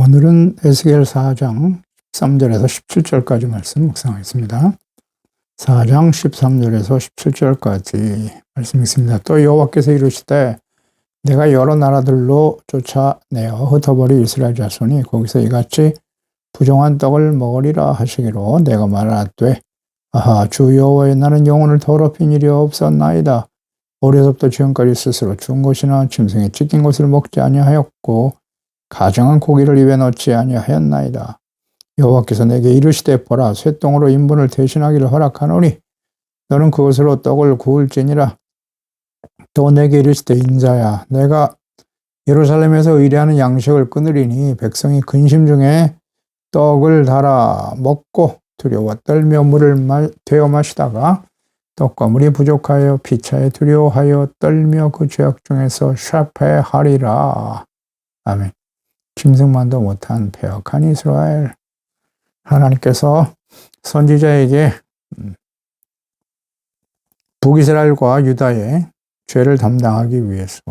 오늘은 에스겔 4장 13절에서 17절까지 말씀 묵상하겠습니다. 4장 13절에서 17절까지 말씀 있습니다. 또 여호와께서 이르시되 내가 여러 나라들로 쫓아내어 흩어버릴 이스라엘 자손이 거기서 이같이 부정한 떡을 먹으리라 하시기로 내가 말하되 아하 주 여호와의 나는 영혼을 더럽힌 일이 없었나이다. 어려서부터 지금까지 스스로 죽은 것이나 짐승에 찢긴 것을 먹지 아니하였고 가정한 고기를 입에 넣지 아니하였나이다. 여호와께서 내게 이르시되 보라 쇠똥으로 인분을 대신하기를 허락하노니 너는 그것으로 떡을 구울지니라. 또 내게 이르시되 인자야 내가 예루살렘에서 의뢰하는 양식을 끊으리니 백성이 근심 중에 떡을 달아 먹고 두려워 떨며 물을 되어 마시다가 떡과 물이 부족하여 피차에 두려워하여 떨며 그 죄악 중에서 샤패하리라. 아멘. 짐승만도 못한 패역한 이스라엘. 하나님께서 선지자에게 북이스라엘과 유다의 죄를 담당하기 위해서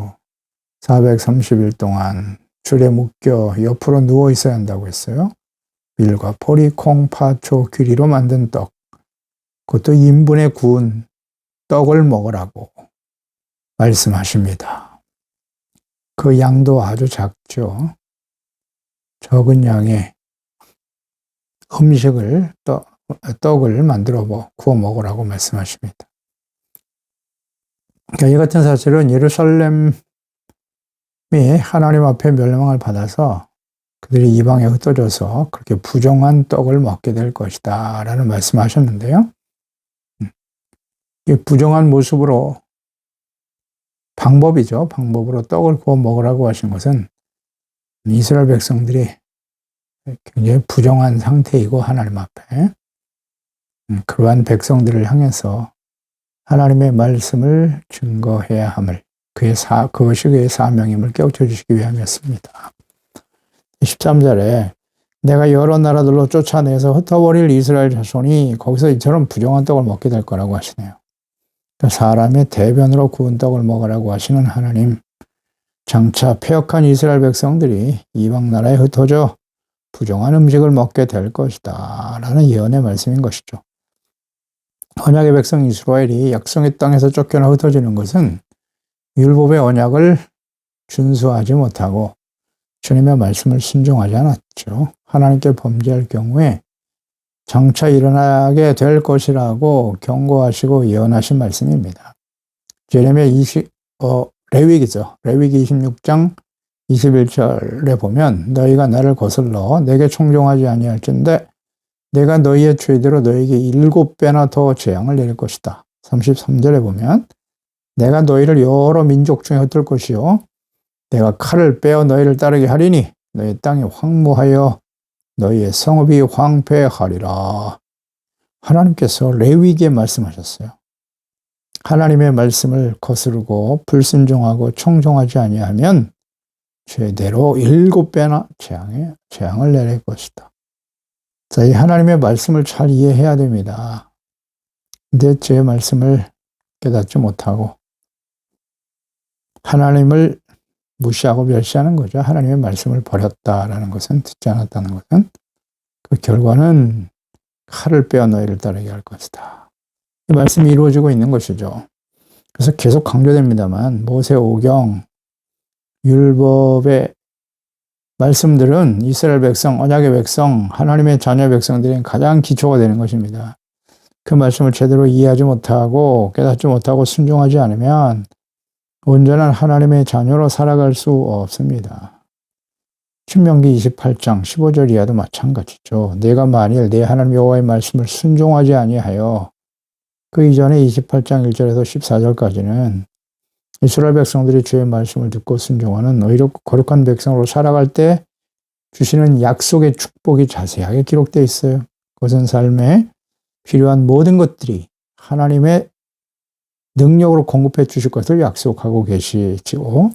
430일 동안 줄에 묶여 옆으로 누워 있어야 한다고 했어요. 밀과 보리, 콩, 파, 초, 귀리로 만든 떡, 그것도 인분에 구운 떡을 먹으라고 말씀하십니다. 그 양도 아주 작죠. 적은 양의 음식을 떡을 만들어 구워 먹으라고 말씀하십니다. 그러니까 이 같은 사실은 예루살렘이 하나님 앞에 멸망을 받아서 그들이 이방에 흩어져서 그렇게 부정한 떡을 먹게 될 것이다 라는 말씀하셨는데요. 이 부정한 모습으로 방법으로 떡을 구워 먹으라고 하신 것은 이스라엘 백성들이 굉장히 부정한 상태이고 하나님 앞에 그러한 백성들을 향해서 하나님의 말씀을 증거해야 함을 그것이 그의 사명임을 깨우쳐 주시기 위함이었습니다. 13절에 내가 여러 나라들로 쫓아내서 흩어버릴 이스라엘 자손이 거기서 이처럼 부정한 떡을 먹게 될 거라고 하시네요. 사람의 대변으로 구운 떡을 먹으라고 하시는 하나님, 장차 패역한 이스라엘 백성들이 이방 나라에 흩어져 부정한 음식을 먹게 될 것이다 라는 예언의 말씀인 것이죠. 언약의 백성 이스라엘이 약속의 땅에서 쫓겨나 흩어지는 것은 율법의 언약을 준수하지 못하고 주님의 말씀을 순종하지 않았죠. 하나님께 범죄할 경우에 장차 일어나게 될 것이라고 경고하시고 예언하신 말씀입니다. 레위기죠. 레위기 26장 21절에 보면 너희가 나를 거슬러 내게 청종하지 아니할진대 내가 너희의 죄대로 너희에게 7배나 더 재앙을 내릴 것이다. 33절에 보면 내가 너희를 여러 민족 중에 흩을 것이요 내가 칼을 빼어 너희를 따르게 하리니 너희 땅이 황무하여 너희의 성읍이 황폐하리라. 하나님께서 레위기에 말씀하셨어요. 하나님의 말씀을 거스르고 불순종하고 청종하지 아니하면 죄대로 7배나 재앙을 내릴 것이다. 자, 이 하나님의 말씀을 잘 이해해야 됩니다. 근데 제 말씀을 깨닫지 못하고 하나님을 무시하고 멸시하는 거죠. 하나님의 말씀을 버렸다라는 것은, 듣지 않았다는 것은 그 결과는 칼을 빼어 너희를 따르게 할 것이다. 이 말씀이 이루어지고 있는 것이죠. 그래서 계속 강조됩니다만 모세오경, 율법의 말씀들은 이스라엘 백성, 언약의 백성, 하나님의 자녀 백성들의 가장 기초가 되는 것입니다. 그 말씀을 제대로 이해하지 못하고 깨닫지 못하고 순종하지 않으면 온전한 하나님의 자녀로 살아갈 수 없습니다. 신명기 28장 15절 이하도 마찬가지죠. 내가 만일 내 하나님 여호와의 말씀을 순종하지 아니하여 그 이전에 28장 1절에서 14절까지는 이스라엘 백성들이 주의 말씀을 듣고 순종하는 의롭고 거룩한 백성으로 살아갈 때 주시는 약속의 축복이 자세하게 기록되어 있어요. 그것은 삶에 필요한 모든 것들이 하나님의 능력으로 공급해 주실 것을 약속하고 계시지요.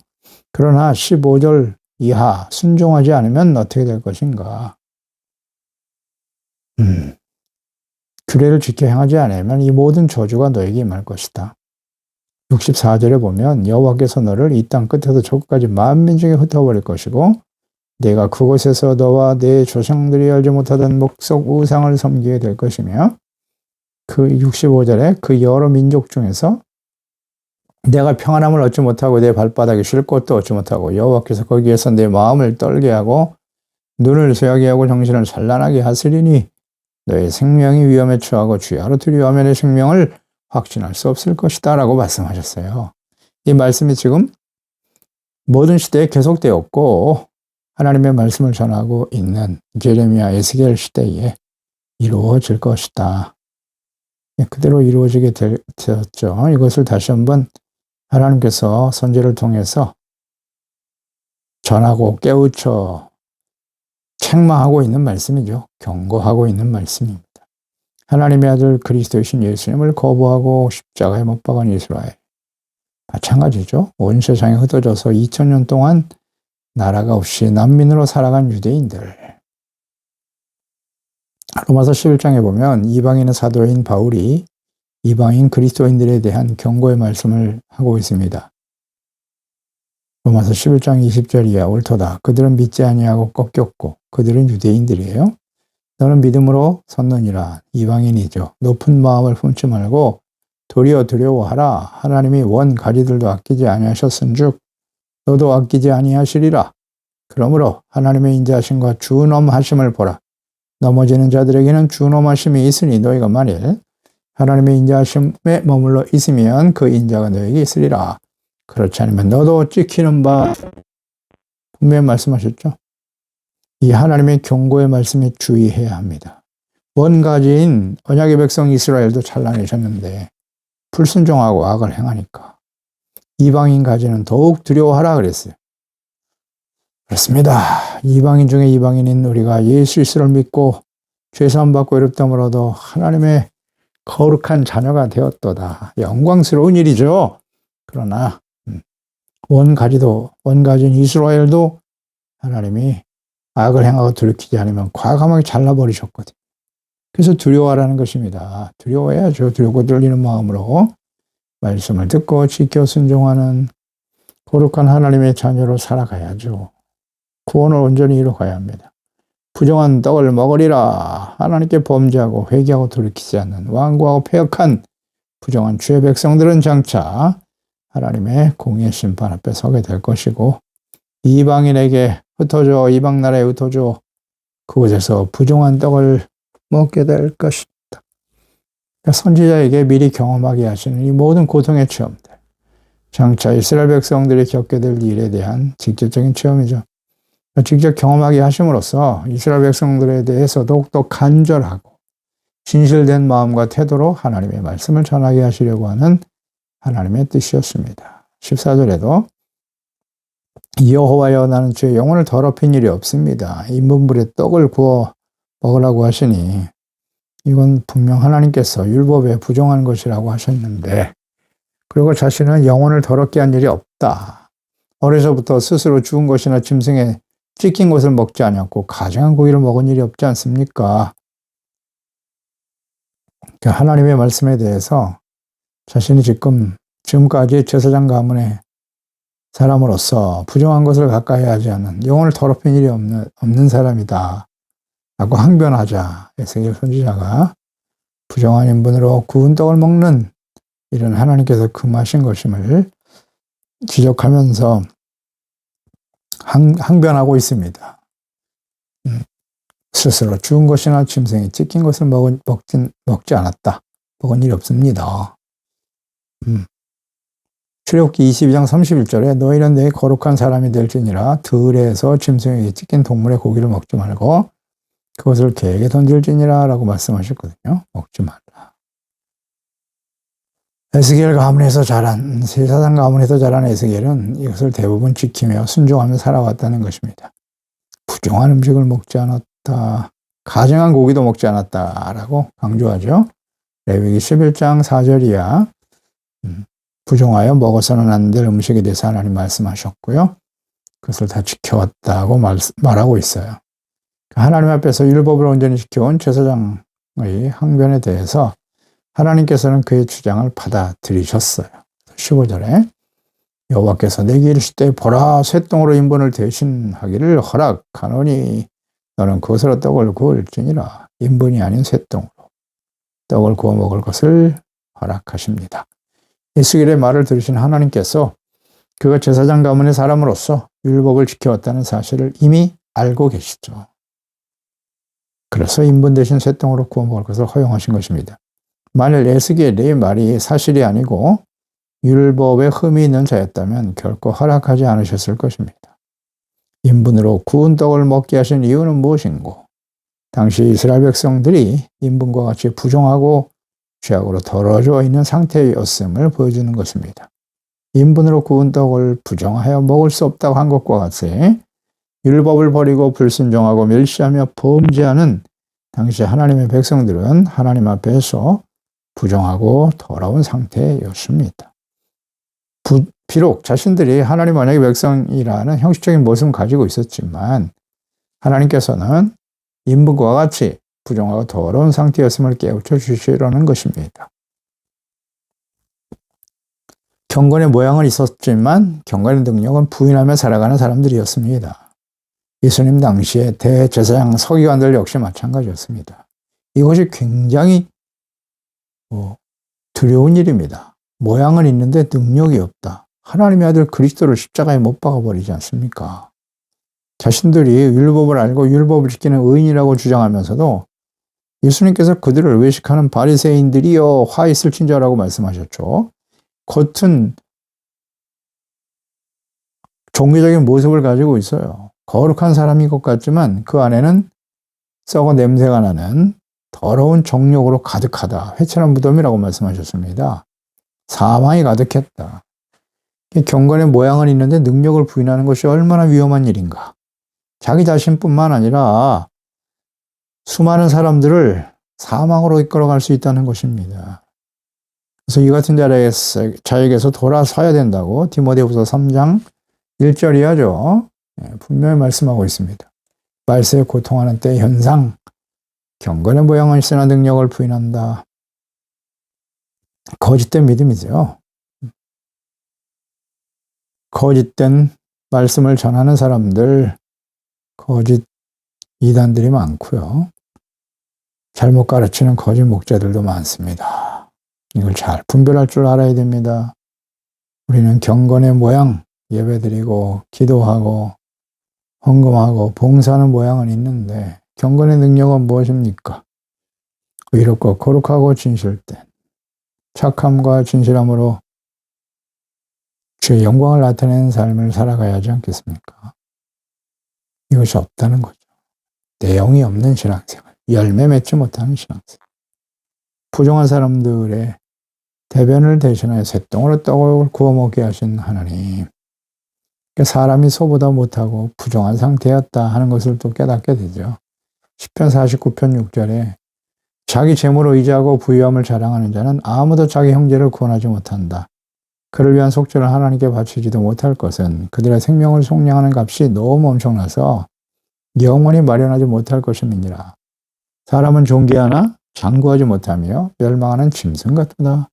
그러나 15절 이하 순종하지 않으면 어떻게 될 것인가? 규례를 지켜 행하지 않으면 이 모든 저주가 너에게 임할 것이다. 64절에 보면 여호와께서 너를 이 땅 끝에서 저 끝까지 만민 중에 흩어버릴 것이고 내가 그곳에서 너와 내 조상들이 알지 못하던 목석 우상을 섬기게 될 것이며 그 65절에 그 여러 민족 중에서 내가 평안함을 얻지 못하고 내 발바닥에 쉴 곳도 얻지 못하고 여호와께서 거기에서 내 마음을 떨게 하고 눈을 쇠하게 하고 정신을 산란하게 하시리니 너의 생명이 위험에 처하고 주야로 두려워하며 내 생명을 확신할 수 없을 것이다 라고 말씀하셨어요. 이 말씀이 지금 모든 시대에 계속되었고 하나님의 말씀을 전하고 있는 제레미야 에스겔 시대에 이루어질 것이다. 그대로 이루어지게 되었죠. 이것을 다시 한번 하나님께서 선지를 통해서 전하고 깨우쳐 책망하고 있는 말씀이죠. 경고하고 있는 말씀입니다. 하나님의 아들 그리스도이신 예수님을 거부하고 십자가에 못 박은 이스라엘. 마찬가지죠. 온 세상에 흩어져서 2000년 동안 나라가 없이 난민으로 살아간 유대인들. 로마서 11장에 보면 이방인의 사도인 바울이 이방인 그리스도인들에 대한 경고의 말씀을 하고 있습니다. 로마서 11장 20절이야 옳도다. 그들은 믿지 아니하고 꺾였고 그들은 유대인들이에요. 너는 믿음으로 섰느니라. 이방인이죠. 높은 마음을 품지 말고 도리어 두려워하라. 하나님이 원 가지들도 아끼지 아니하셨은즉 너도 아끼지 아니하시리라. 그러므로 하나님의 인자하심과 준엄하심을 보라. 넘어지는 자들에게는 준엄하심이 있으니 너희가 만일 하나님의 인자하심에 머물러 있으면 그 인자가 너에게 있으리라. 그렇지 않으면 너도 찍히는 바. 분명히 말씀하셨죠. 이 하나님의 경고의 말씀에 주의해야 합니다. 원가지인 언약의 백성 이스라엘도 찬란해졌는데 불순종하고 악을 행하니까 이방인 가지는 더욱 두려워하라 그랬어요. 그렇습니다. 이방인 중에 이방인인 우리가 예수 그리스도를 믿고 죄사함 받고 의롭다므로도 하나님의 거룩한 자녀가 되었도다. 영광스러운 일이죠. 그러나 원가진 이스라엘도 하나님이 악을 행하고 돌이키지 않으면 과감하게 잘라버리셨거든요. 그래서 두려워하라는 것입니다. 두려워해야죠. 두렵고 떨리는 마음으로 말씀을 듣고 지켜 순종하는 거룩한 하나님의 자녀로 살아가야죠. 구원을 온전히 이루어가야 합니다. 부정한 떡을 먹으리라. 하나님께 범죄하고 회개하고 돌이키지 않는 완고하고 패역한 부정한 주의 백성들은 장차 하나님의 공의 심판 앞에 서게 될 것이고 이방인에게 흩어져 이방 나라에 흩어져 그곳에서 부정한 떡을 먹게 될 것이다. 선지자에게 미리 경험하게 하시는 이 모든 고통의 체험들, 장차 이스라엘 백성들이 겪게 될 일에 대한 직접적인 체험이죠. 직접 경험하게 하심으로써 이스라엘 백성들에 대해서 더욱더 간절하고 진실된 마음과 태도로 하나님의 말씀을 전하게 하시려고 하는 하나님의 뜻이었습니다. 14절에도 여호와여 나는 주의 영혼을 더럽힌 일이 없습니다. 인분불에 떡을 구워 먹으라고 하시니 이건 분명 하나님께서 율법에 부정한 것이라고 하셨는데 그리고 자신은 영혼을 더럽게 한 일이 없다. 어려서부터 스스로 죽은 것이나 짐승에 찢긴 것을 먹지 않았고 가증한 고기를 먹은 일이 없지 않습니까? 하나님의 말씀에 대해서 자신이 지금까지 제사장 가문의 사람으로서 부정한 것을 가까이 하지 않는 영혼을 더럽힌 일이 없는 사람이다 라고 항변하자 에스겔 선지자가 부정한 인분으로 구운 떡을 먹는 이런 하나님께서 금하신 것임을 지적하면서 항변하고 있습니다. 스스로 죽은 것이나 짐승이 찢긴 것을 먹지 않았다. 먹은 일이 없습니다. 출애굽기 22장 31절에 너희는 내 거룩한 사람이 될지니라 들에서 짐승에게 찢긴 동물의 고기를 먹지 말고 그것을 개에게 던질지니라 라고 말씀하셨거든요. 먹지 말라. 에스겔 가문에서 자란 제사장 가문에서 자란 에스겔은 이것을 대부분 지키며 순종하며 살아왔다는 것입니다. 부정한 음식을 먹지 않았다. 가증한 고기도 먹지 않았다라고 강조하죠. 레위기 11장 4절이야. 부정하여 먹어서는 안 될 음식에 대해서 하나님 말씀하셨고요. 그것을 다 지켜왔다고 말하고 있어요. 하나님 앞에서 율법을 온전히 지켜온 제사장의 항변에 대해서 하나님께서는 그의 주장을 받아들이셨어요. 15절에 여호와께서 내게 이르시되 보라 쇠똥으로 인분을 대신하기를 허락하노니 너는 그것으로 떡을 구울지니라. 인분이 아닌 쇠똥으로 떡을 구워 먹을 것을 허락하십니다. 에스겔의 말을 들으신 하나님께서 그가 제사장 가문의 사람으로서 율법을 지켜왔다는 사실을 이미 알고 계시죠. 그래서 인분 대신 쇠똥으로 구워 먹을 것을 허용하신 것입니다. 만일 에스겔의 말이 사실이 아니고 율법에 흠이 있는 자였다면 결코 허락하지 않으셨을 것입니다. 인분으로 구운 떡을 먹게 하신 이유는 무엇인고? 당시 이스라엘 백성들이 인분과 같이 부정하고 죄악으로 더러워져 있는 상태였음을 보여주는 것입니다. 인분으로 구운 떡을 부정하여 먹을 수 없다고 한 것과 같이 율법을 버리고 불순종하고 멸시하며 범죄하는 당시 하나님의 백성들은 하나님 앞에서 부정하고 더러운 상태였습니다. 비록 자신들이 하나님 언약의 백성이라는 형식적인 모습은 가지고 있었지만 하나님께서는 인분과 같이 부정하고 더러운 상태였음을 깨우쳐 주시려는 것입니다. 경건의 모양은 있었지만 경건의 능력은 부인하며 살아가는 사람들이었습니다. 예수님 당시에 대제사장 서기관들 역시 마찬가지였습니다. 이것이 굉장히 두려운 일입니다. 모양은 있는데 능력이 없다. 하나님의 아들 그리스도를 십자가에 못 박아버리지 않습니까? 자신들이 율법을 알고 율법을 지키는 의인이라고 주장하면서도 예수님께서 그들을 외식하는 바리새인들이여 화 있을 친자라고 말씀하셨죠. 겉은 종교적인 모습을 가지고 있어요. 거룩한 사람인 것 같지만 그 안에는 썩어 냄새가 나는 더러운 정욕으로 가득하다. 회칠한 무덤이라고 말씀하셨습니다. 사망이 가득했다. 경건의 모양은 있는데 능력을 부인하는 것이 얼마나 위험한 일인가. 자기 자신뿐만 아니라 수많은 사람들을 사망으로 이끌어갈 수 있다는 것입니다. 그래서 이 같은 자에게서 돌아서야 된다고 디모데후서 3장 1절이 하죠. 분명히 말씀하고 있습니다. 말세에 고통하는 때의 현상, 경건의 모양은 있으나 능력을 부인한다. 거짓된 믿음이죠. 거짓된 말씀을 전하는 사람들, 거짓 이단들이 많고요. 잘못 가르치는 거짓 목자들도 많습니다. 이걸 잘 분별할 줄 알아야 됩니다. 우리는 경건의 모양, 예배드리고 기도하고 헌금하고 봉사하는 모양은 있는데 경건의 능력은 무엇입니까? 의롭고 거룩하고 진실된 착함과 진실함으로 주의 영광을 나타내는 삶을 살아가야 하지 않겠습니까? 이것이 없다는 거죠. 내용이 없는 신앙생활, 열매 맺지 못하는 신앙생활. 부정한 사람들의 대변을 대신하여 쇠똥으로 떡을 구워 먹게 하신 하나님. 사람이 소보다 못하고 부정한 상태였다 하는 것을 또 깨닫게 되죠. 시편 49편 6절에 자기 재물을 의지하고 부유함을 자랑하는 자는 아무도 자기 형제를 구원하지 못한다. 그를 위한 속죄를 하나님께 바치지도 못할 것은 그들의 생명을 속량하는 값이 너무 엄청나서 영원히 마련하지 못할 것임이니라. 사람은 존귀하나 장구하지 못하며 멸망하는 짐승 같도다.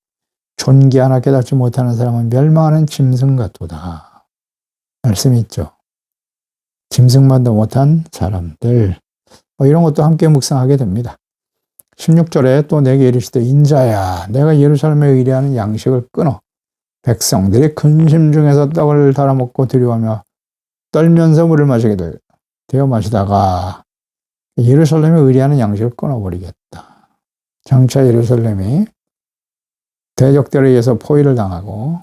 존귀하나 깨닫지 못하는 사람은 멸망하는 짐승 같도다. 말씀이 있죠. 짐승만도 못한 사람들. 이런 것도 함께 묵상하게 됩니다. 16절에 또 내게 이르시되 인자야 내가 예루살렘에 의뢰하는 양식을 끊어 백성들이 근심 중에서 떡을 달아먹고 두려워하며 떨면서 물을 마시게 되어 마시다가 예루살렘에 의뢰하는 양식을 끊어버리겠다. 장차 예루살렘이 대적들에 의해서 포위를 당하고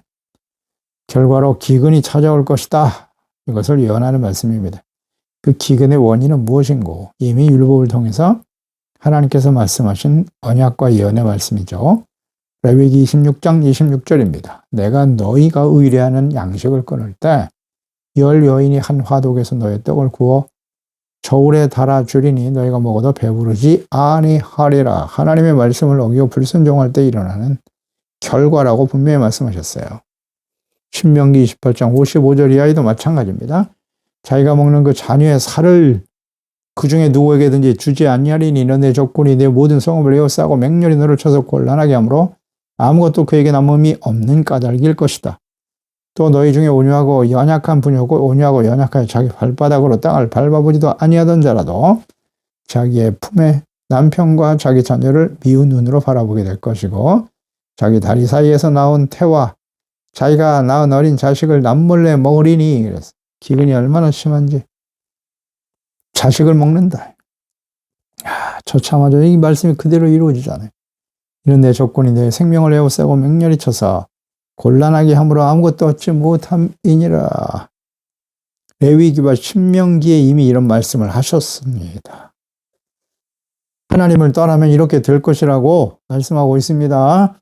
결과로 기근이 찾아올 것이다. 이것을 예언하는 말씀입니다. 그 기근의 원인은 무엇인고? 이미 율법을 통해서 하나님께서 말씀하신 언약과 예언의 말씀이죠. 레위기 26장 26절입니다. 내가 너희가 의뢰하는 양식을 끊을 때 열 여인이 한 화독에서 너의 떡을 구워 저울에 달아주리니 너희가 먹어도 배부르지 아니하리라. 하나님의 말씀을 어기고 불순종할 때 일어나는 결과라고 분명히 말씀하셨어요. 신명기 28장 55절 이하에도 마찬가지입니다. 자기가 먹는 그 자녀의 살을 그 중에 누구에게든지 주지 아니하리니 내 적군이 내 모든 성읍을 에워싸고 맹렬히 너를 쳐서 곤란하게 하므로 아무것도 그에게 남음이 없는 까닭일 것이다. 또 너희 중에 온유하고 연약하여 자기 발바닥으로 땅을 밟아보지도 아니하던 자라도 자기의 품에 남편과 자기 자녀를 미운 눈으로 바라보게 될 것이고 자기 다리 사이에서 나온 태와 자기가 낳은 어린 자식을 남몰래 먹으리니. 그래서 기근이 얼마나 심한지 자식을 먹는다. 처참하죠. 이 말씀이 그대로 이루어지잖아요. 이런 내 조건이 내 생명을 에워싸고 맹렬히 쳐서 곤란하게 함으로 아무것도 얻지 못함이니라. 레위기와 신명기에 이미 이런 말씀을 하셨습니다. 하나님을 떠나면 이렇게 될 것이라고 말씀하고 있습니다.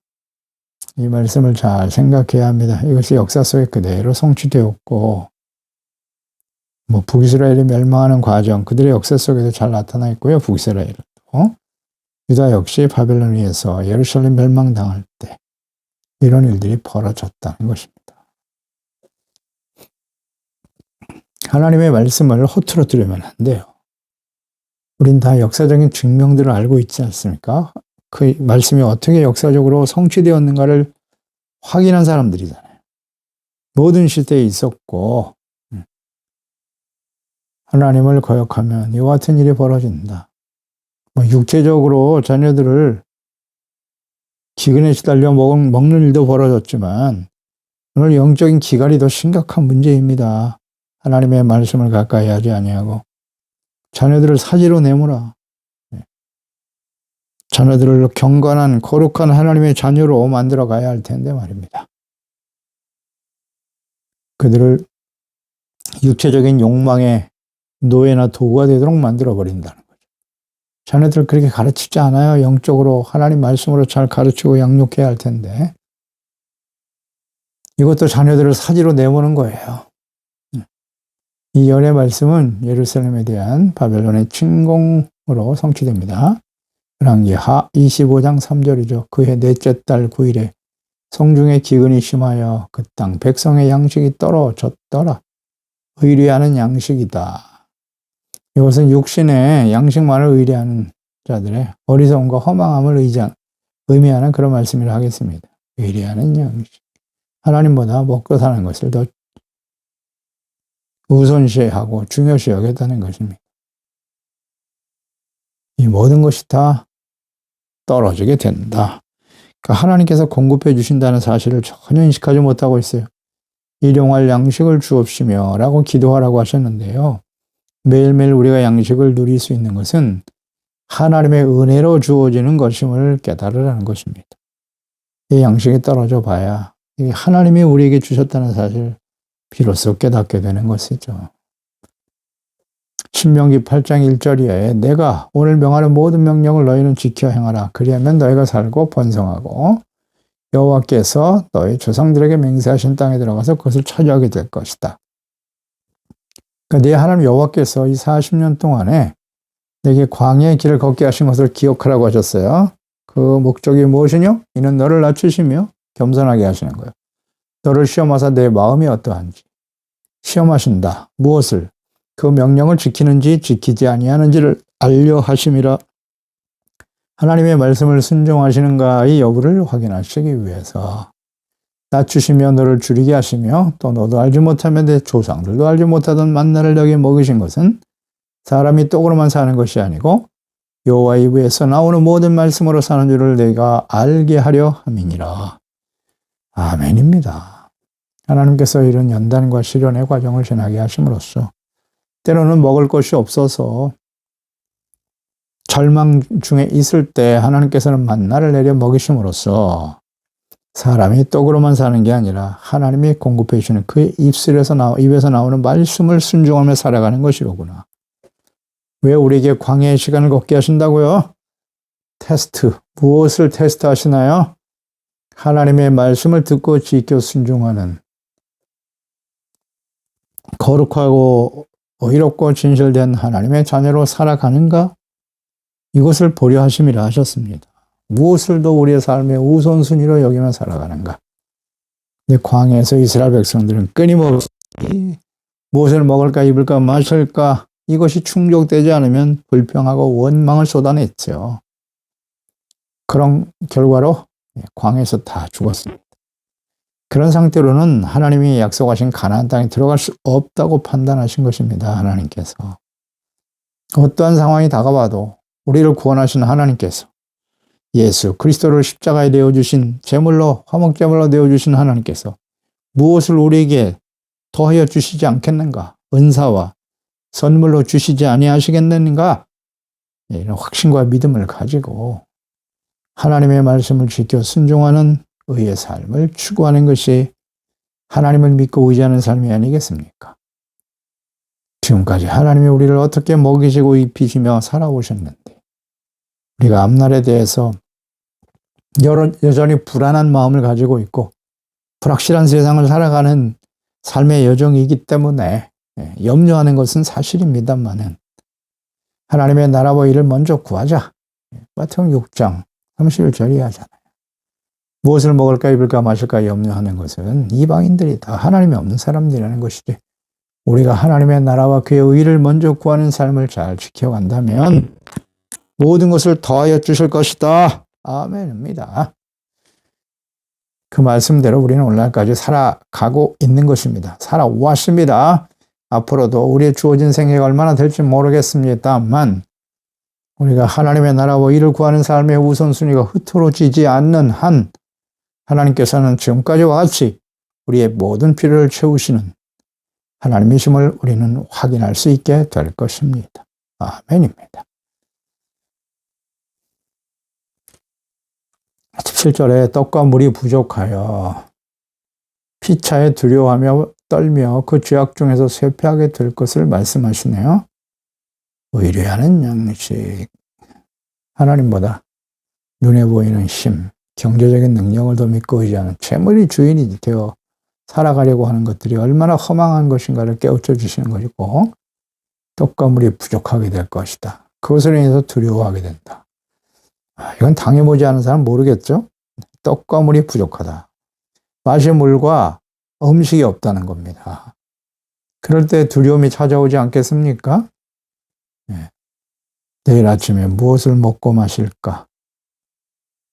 이 말씀을 잘 생각해야 합니다. 이것이 역사 속에 그대로 성취되었고 북이스라엘이 멸망하는 과정, 그들의 역사 속에도 잘 나타나 있고요. 북이스라엘도. 유다 역시 바벨론에 의해서 예루살렘 멸망당할 때 이런 일들이 벌어졌다는 것입니다. 하나님의 말씀을 허투루뜨리면 안 돼요. 우린 다 역사적인 증명들을 알고 있지 않습니까? 그 말씀이 어떻게 역사적으로 성취되었는가를 확인한 사람들이잖아요. 모든 시대에 있었고 하나님을 거역하면 이와 같은 일이 벌어진다. 육체적으로 자녀들을 기근에 시달려 먹는 일도 벌어졌지만 오늘 영적인 기갈이 더 심각한 문제입니다. 하나님의 말씀을 가까이 하지 아니하고 자녀들을 사지로 내모라. 자녀들을 경건한 거룩한 하나님의 자녀로 만들어 가야 할 텐데 말입니다. 그들을 육체적인 욕망의 노예나 도구가 되도록 만들어 버린다는 거죠. 자녀들 그렇게 가르치지 않아요. 영적으로 하나님 말씀으로 잘 가르치고 양육해야 할 텐데 이것도 자녀들을 사지로 내모는 거예요. 이 열의 말씀은 예루살렘에 대한 바벨론의 침공으로 성취됩니다. 열왕기하 25장 3절이죠. 그해 넷째 달 9일에 성중에 기근이 심하여 그 땅 백성의 양식이 떨어졌더라. 의뢰하는 양식이다. 이것은 육신의 양식만을 의뢰하는 자들의 어리석음과 허망함을 의미하는 그런 말씀이라 하겠습니다. 의뢰하는 양식. 하나님보다 먹고 사는 것을 더 우선시하고 중요시 여겼다는 것입니다. 이 모든 것이 다 떨어지게 된다. 그러니까 하나님께서 공급해 주신다는 사실을 전혀 인식하지 못하고 있어요. 일용할 양식을 주옵시며 라고 기도하라고 하셨는데요. 매일매일 우리가 양식을 누릴 수 있는 것은 하나님의 은혜로 주어지는 것임을 깨달으라는 것입니다. 이 양식이 떨어져 봐야 하나님이 우리에게 주셨다는 사실 비로소 깨닫게 되는 것이죠. 신명기 8장 1절에 내가 오늘 명하는 모든 명령을 너희는 지켜 행하라. 그리하면 너희가 살고 번성하고 여호와께서 너희 조상들에게 맹세하신 땅에 들어가서 그것을 차지하게 될 것이다. 그러니까 네 하나님 여호와께서 이 40년 동안에 내게 광야의 길을 걷게 하신 것을 기억하라고 하셨어요. 그 목적이 무엇이뇨? 이는 너를 낮추시며 겸손하게 하시는 거예요. 너를 시험하사 내 마음이 어떠한지 시험하신다. 무엇을? 그 명령을 지키는지 지키지 아니하는지를 알려 하심이라. 하나님의 말씀을 순종하시는가의 여부를 확인하시기 위해서 낮추시며 너를 줄이게 하시며 또 너도 알지 못하며 내 조상들도 알지 못하던 만나를 너에게 먹이신 것은 사람이 떡으로만 사는 것이 아니고 여호와 입에서 나오는 모든 말씀으로 사는 줄을 내가 알게 하려 함이니라. 아멘입니다. 하나님께서 이런 연단과 시련의 과정을 지나게 하심으로써 때로는 먹을 것이 없어서 절망 중에 있을 때 하나님께서는 만나를 내려 먹이심으로써 사람이 떡으로만 사는 게 아니라 하나님이 공급해 주시는 그의 입에서 나오는 말씀을 순종하며 살아가는 것이로구나. 왜 우리에게 광야의 시간을 걷게 하신다고요? 테스트. 무엇을 테스트 하시나요? 하나님의 말씀을 듣고 지켜 순종하는 거룩하고 의롭고 진실된 하나님의 자녀로 살아가는가? 이것을 보려 하심이라 하셨습니다. 무엇을 더 우리의 삶의 우선순위로 여기며 살아가는가? 근데 광야에서 이스라엘 백성들은 끊임없이 무엇을 먹을까 입을까 마실까 이것이 충족되지 않으면 불평하고 원망을 쏟아냈죠. 그런 결과로 광야에서 다 죽었습니다. 그런 상태로는 하나님이 약속하신 가나안 땅에 들어갈 수 없다고 판단하신 것입니다. 하나님께서. 어떠한 상황이 다가와도 우리를 구원하신 하나님께서, 예수 그리스도를 십자가에 내어주신 제물로, 화목제물로 내어주신 하나님께서 무엇을 우리에게 더하여 주시지 않겠는가? 은사와 선물로 주시지 아니하시겠는가? 이런 확신과 믿음을 가지고 하나님의 말씀을 지켜 순종하는 의의 삶을 추구하는 것이 하나님을 믿고 의지하는 삶이 아니겠습니까? 지금까지 하나님이 우리를 어떻게 먹이시고 입히시며 살아오셨는데 우리가 앞날에 대해서 여전히 불안한 마음을 가지고 있고 불확실한 세상을 살아가는 삶의 여정이기 때문에 염려하는 것은 사실입니다만은 하나님의 나라와 일을 먼저 구하자. 마태복음 6장 31절이 하잖아요. 무엇을 먹을까 입을까 마실까 염려하는 것은 이방인들이 다 하나님이 없는 사람들이라는 것이지, 우리가 하나님의 나라와 그의 의를 먼저 구하는 삶을 잘 지켜간다면 모든 것을 더하여 주실 것이다. 아멘입니다. 그 말씀대로 우리는 오늘날까지 살아가고 있는 것입니다. 살아왔습니다. 앞으로도 우리의 주어진 생애가 얼마나 될지 모르겠습니다만 우리가 하나님의 나라와 일을 구하는 삶의 우선순위가 흐트러지지 않는 한 하나님께서는 지금까지와 같이 우리의 모든 필요를 채우시는 하나님이심을 우리는 확인할 수 있게 될 것입니다. 아멘입니다. 17절에 떡과 물이 부족하여 피차에 두려워하며 떨며 그 죄악 중에서 쇠퇴하게 될 것을 말씀하시네요. 의뢰하는 양식, 하나님보다 눈에 보이는 힘, 경제적인 능력을 더 믿고 의지하는 재물이 주인이 되어 살아가려고 하는 것들이 얼마나 허망한 것인가를 깨우쳐 주시는 것이고, 떡과 물이 부족하게 될 것이다. 그것으로 인해서 두려워하게 된다. 이건 당해보지 않은 사람 모르겠죠? 떡과 물이 부족하다. 마실 물과 음식이 없다는 겁니다. 그럴 때 두려움이 찾아오지 않겠습니까? 네. 내일 아침에 무엇을 먹고 마실까?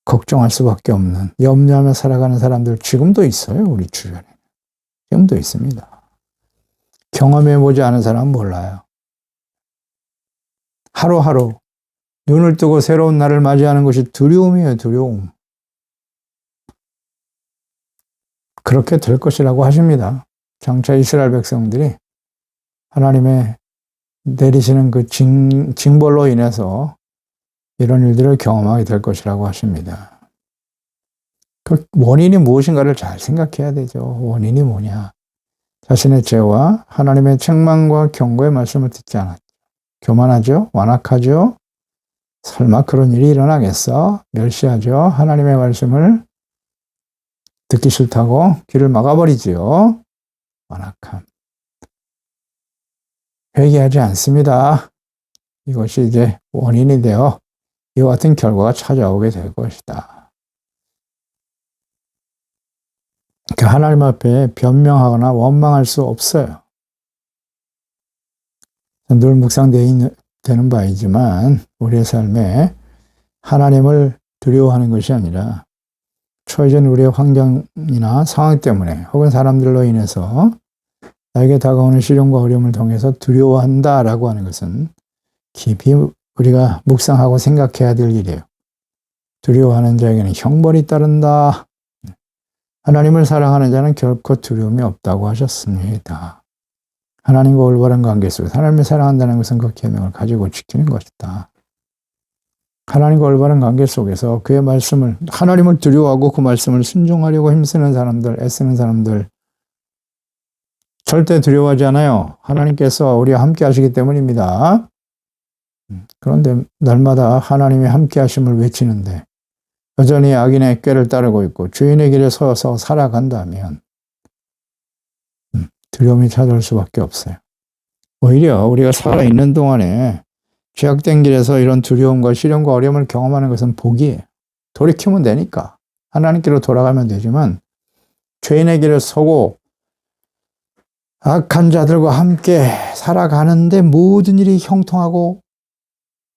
걱정할 수밖에 없는, 염려하며 살아가는 사람들 지금도 있어요. 우리 주변에. 지금도 있습니다. 경험해보지 않은 사람은 몰라요. 하루하루 눈을 뜨고 새로운 날을 맞이하는 것이 두려움이에요. 두려움. 그렇게 될 것이라고 하십니다. 장차 이스라엘 백성들이 하나님의 내리시는 그 징벌로 인해서 이런 일들을 경험하게 될 것이라고 하십니다. 그 원인이 무엇인가를 잘 생각해야 되죠. 원인이 뭐냐. 자신의 죄와 하나님의 책망과 경고의 말씀을 듣지 않았죠. 교만하죠. 완악하죠. 설마 그런 일이 일어나겠어? 멸시하죠. 하나님의 말씀을 듣기 싫다고 귀를 막아버리지요. 완악함. 회개하지 않습니다. 이것이 이제 원인이 되어 이와 같은 결과가 찾아오게 될 것이다. 하나님 앞에 변명하거나 원망할 수 없어요. 늘 묵상되는 바이지만 우리의 삶에 하나님을 두려워하는 것이 아니라 처해진 우리의 환경이나 상황 때문에 혹은 사람들로 인해서 나에게 다가오는 시련과 어려움을 통해서 두려워한다라고 하는 것은 깊이 우리가 묵상하고 생각해야 될 일이에요. 두려워하는 자에게는 형벌이 따른다. 하나님을 사랑하는 자는 결코 두려움이 없다고 하셨습니다. 하나님과 올바른 관계 속에서 하나님을 사랑한다는 것은 그 계명을 가지고 지키는 것이다. 하나님과 올바른 관계 속에서 그의 말씀을, 하나님을 두려워하고 그 말씀을 순종하려고 힘쓰는 사람들, 애쓰는 사람들 절대 두려워하지 않아요. 하나님께서 우리와 함께 하시기 때문입니다. 그런데 날마다 하나님의 함께 하심을 외치는데 여전히 악인의 꾀를 따르고 있고 주인의 길에 서서 살아간다면 두려움이 찾아올 수밖에 없어요. 오히려 우리가 살아있는 동안에 죄악된 길에서 이런 두려움과 시련과 어려움을 경험하는 것은 복이에요. 돌이키면 되니까. 하나님께로 돌아가면 되지만 죄인의 길에 서고 악한 자들과 함께 살아가는데 모든 일이 형통하고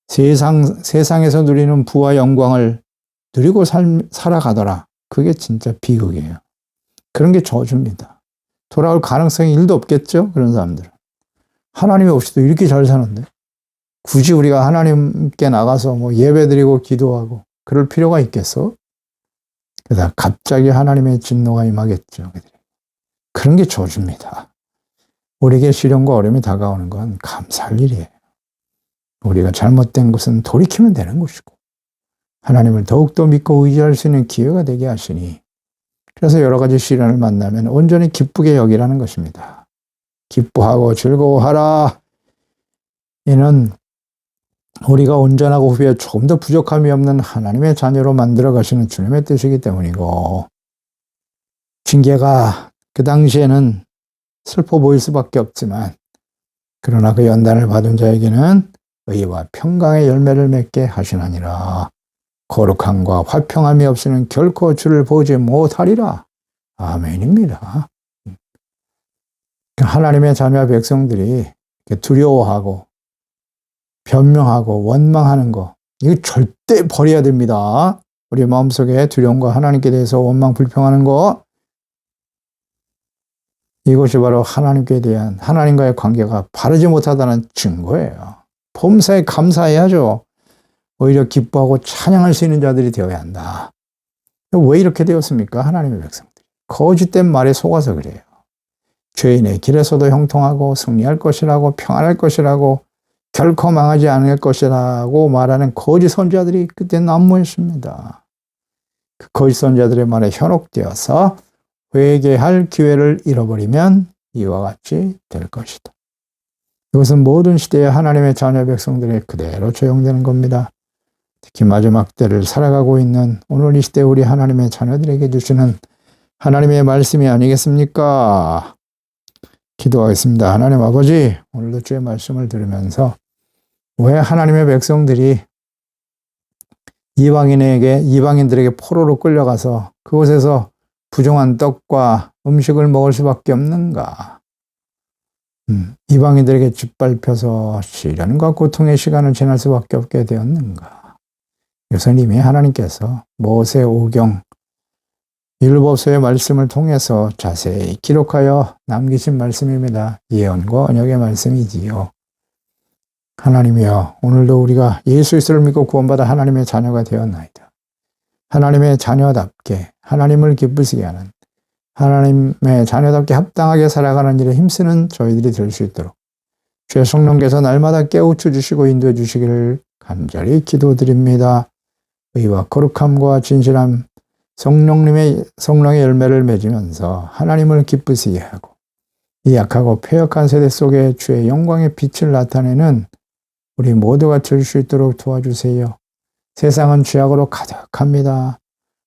세상에서 누리는 부와 영광을 누리고 살아가더라. 그게 진짜 비극이에요. 그런 게 저주입니다. 돌아올 가능성이 1도 없겠죠? 그런 사람들은. 하나님이 없이도 이렇게 잘 사는데 굳이 우리가 하나님께 나가서 뭐 예배드리고 기도하고 그럴 필요가 있겠어? 그러다 갑자기 하나님의 진노가 임하겠죠. 그런 게 저주입니다. 우리에게 시련과 어려움이 다가오는 건 감사할 일이에요. 우리가 잘못된 것은 돌이키면 되는 것이고 하나님을 더욱더 믿고 의지할 수 있는 기회가 되게 하시니 그래서 여러 가지 시련을 만나면 온전히 기쁘게 여기라는 것입니다. 기뻐하고 즐거워하라. 이는 우리가 온전하고 후비에 조금 더 부족함이 없는 하나님의 자녀로 만들어 가시는 주님의 뜻이기 때문이고 징계가 그 당시에는 슬퍼 보일 수밖에 없지만 그러나 그 연단을 받은 자에게는 의와 평강의 열매를 맺게 하시나니라. 거룩함과 화평함이 없이는 결코 주를 보지 못하리라. 아멘입니다. 하나님의 자녀와 백성들이 두려워하고 변명하고 원망하는 거 이거 절대 버려야 됩니다. 우리 마음속에 두려움과 하나님께 대해서 원망 불평하는 거 이것이 바로 하나님께 대한 하나님과의 관계가 바르지 못하다는 증거예요. 범사에 감사해야죠. 오히려 기뻐하고 찬양할 수 있는 자들이 되어야 한다. 왜 이렇게 되었습니까? 하나님의 백성들이. 거짓된 말에 속아서 그래요. 죄인의 길에서도 형통하고 승리할 것이라고 평안할 것이라고 결코 망하지 않을 것이라고 말하는 거짓 선지자들이 그때 난무했습니다. 그 거짓 선지자들의 말에 현혹되어서 회개할 기회를 잃어버리면 이와 같이 될 것이다. 이것은 모든 시대의 하나님의 자녀 백성들에 그대로 적용되는 겁니다. 특히 마지막 때를 살아가고 있는 오늘 이 시대 우리 하나님의 자녀들에게 주시는 하나님의 말씀이 아니겠습니까? 기도하겠습니다. 하나님 아버지, 오늘도 주의 말씀을 들으면서 왜 하나님의 백성들이 이방인들에게 포로로 끌려가서 그곳에서 부정한 떡과 음식을 먹을 수밖에 없는가? 이방인들에게 짓밟혀서 시련과 고통의 시간을 지날 수밖에 없게 되었는가? 이것은 이미 하나님께서 모세 오경 율법서의 말씀을 통해서 자세히 기록하여 남기신 말씀입니다. 예언과 언약의 말씀이지요. 하나님이여, 오늘도 우리가 예수 그리스도를 믿고 구원받아 하나님의 자녀가 되었나이다. 하나님의 자녀답게 하나님을 기쁘시게 하는 하나님의 자녀답게 합당하게 살아가는 일에 힘쓰는 저희들이 될 수 있도록 주의 성령께서 날마다 깨우쳐 주시고 인도해 주시기를 간절히 기도드립니다. 의와 거룩함과 진실함, 성령의 열매를 맺으면서 하나님을 기쁘시게 하고 이 약하고 패역한 세대 속에 주의 영광의 빛을 나타내는 우리 모두가 될 수 있도록 도와주세요. 세상은 죄악으로 가득합니다.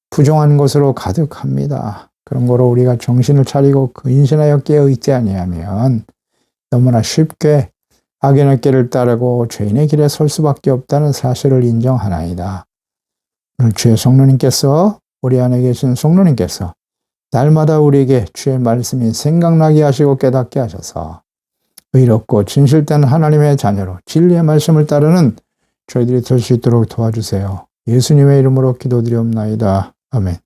부정한 것으로 가득합니다. 그런 거로 우리가 정신을 차리고 근신하여 깨어있지 아니하면 너무나 쉽게 악인의 길을 따르고 죄인의 길에 설 수밖에 없다는 사실을 인정하나이다. 오늘 주의 성령님께서 우리 안에 계신 성령님께서 날마다 우리에게 주의 말씀이 생각나게 하시고 깨닫게 하셔서 의롭고 진실된 하나님의 자녀로 진리의 말씀을 따르는 저희들이 될 수 있도록 도와주세요. 예수님의 이름으로 기도드리옵나이다. 아멘.